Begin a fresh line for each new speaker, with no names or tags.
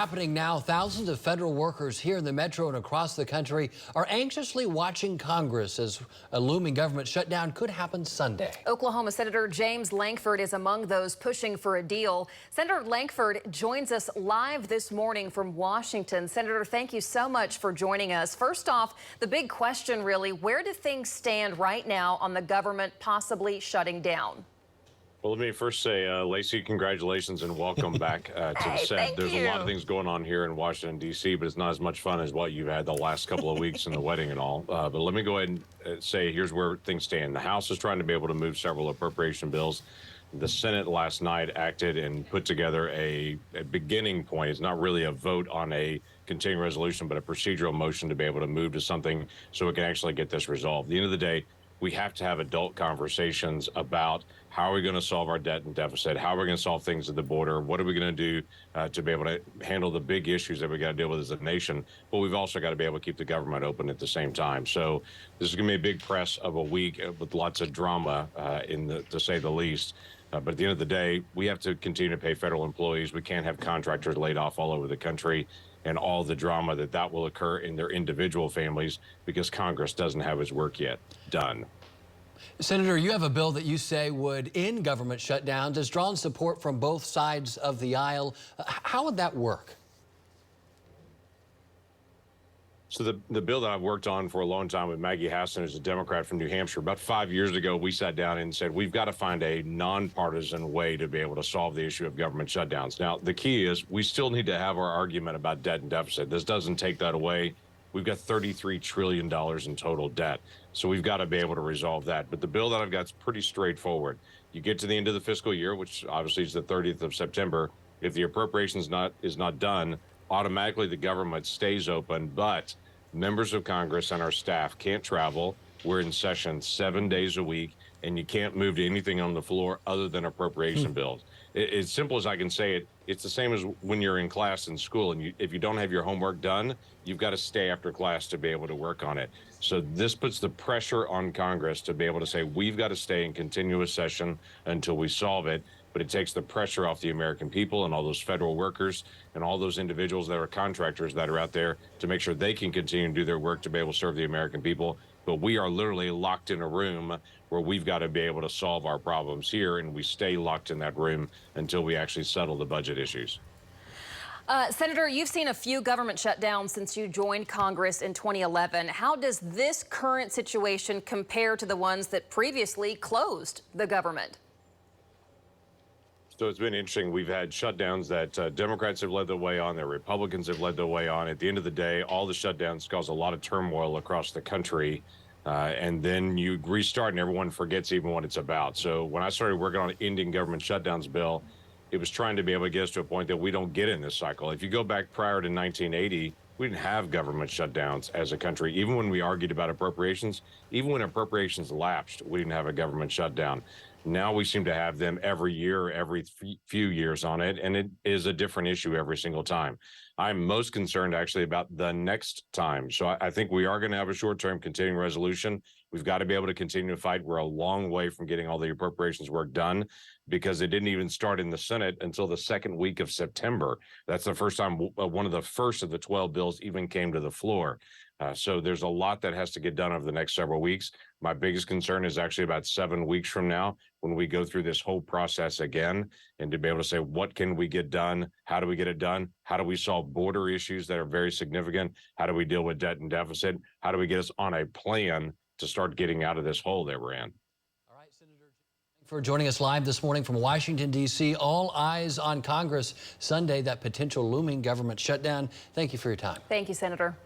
Happening now, thousands of federal workers here in the metro and across the country are anxiously watching Congress as a looming government shutdown could happen Sunday.
Oklahoma Senator James Lankford is among those pushing for a deal. Senator Lankford joins us live this morning from Washington. Senator, thank you so much for joining us. First off, the big question really, where do things stand right now on the government possibly shutting down?
Well, let me first say, Lacey, congratulations and welcome back to the set. There's a lot of things going on here in Washington, D.C., but it's not as much fun as what you've had the last couple of weeks in the wedding and all. But let me go ahead and say here's where things stand. The House is trying to be able to move several appropriation bills. The Senate last night acted and put together a beginning point. It's not really a vote on a continuing resolution, but a procedural motion to be able to move to something so it can actually get this resolved. At the end of the day, we have to have adult conversations about how are we going to solve our debt and deficit, how are we going to solve things at the border, what are we going to do to be able to handle the big issues that we got to deal with as a nation, but we've also got to be able to keep the government open at the same time. So this is going to be a big press of a week with lots of drama, to say the least. But at the end of the day, we have to continue to pay federal employees. We can't have contractors laid off all over the country and all the drama that will occur in their individual families because Congress doesn't have its work yet done.
Senator, you have a bill that you say would end government shutdowns. It's drawn support from both sides of the aisle. How would that work?
So the bill that I've worked on for a long time with Maggie Hassan, who's a Democrat from New Hampshire, about 5 years ago, we sat down and said, we've got to find a nonpartisan way to be able to solve the issue of government shutdowns. Now, the key is we still need to have our argument about debt and deficit. This doesn't take that away. We've got $33 trillion in total debt. So we've got to be able to resolve that. But the bill that I've got is pretty straightforward. You get to the end of the fiscal year, which obviously is the 30th of September. If the appropriations is not done, automatically the government stays open, but members of Congress and our staff can't travel. We're in session 7 days a week, and you can't move to anything on the floor other than appropriation bills. As simple as I can say it, it's the same as when you're in class in school, and if you don't have your homework done, you've got to stay after class to be able to work on it. So this puts the pressure on Congress to be able to say, we've got to stay in continuous session until we solve it. But it takes the pressure off the American people and all those federal workers and all those individuals that are contractors that are out there to make sure they can continue to do their work to be able to serve the American people. But we are literally locked in a room where we've got to be able to solve our problems here, and we stay locked in that room until we actually settle the budget issues.
Senator, you've seen a few government shutdowns since you joined Congress in 2011. How does this current situation compare to the ones that previously closed the government?
So it's been interesting. We've had shutdowns that Democrats have led the way on, that Republicans have led the way on. At the end of the day, all the shutdowns cause a lot of turmoil across the country. And then you restart and everyone forgets even what it's about. So when I started working on ending government shutdowns bill, it was trying to be able to get us to a point that we don't get in this cycle. If you go back prior to 1980, we didn't have government shutdowns as a country. Even when we argued about appropriations, even when appropriations lapsed, we didn't have a government shutdown. Now we seem to have them every year, every few years on it, and it is a different issue every single time. I'm most concerned actually about the next time. So I think we are going to have a short-term continuing resolution. We've got to be able to continue to fight. We're a long way from getting all the appropriations work done because it didn't even start in the Senate until the second week of September. That's the first time one of the first of the 12 bills even came to the floor. So there's a lot that has to get done over the next several weeks. My biggest concern is actually about 7 weeks from now when we go through this whole process again and to be able to say, what can we get done? How do we get it done? How do we solve border issues that are very significant? How do we deal with debt and deficit? How do we get us on a plan to start getting out of this hole that we're in?
All right, Senator, for joining us live this morning from Washington, D.C. All eyes on Congress Sunday, that potential looming government shutdown. Thank you for your time.
Thank you, Senator.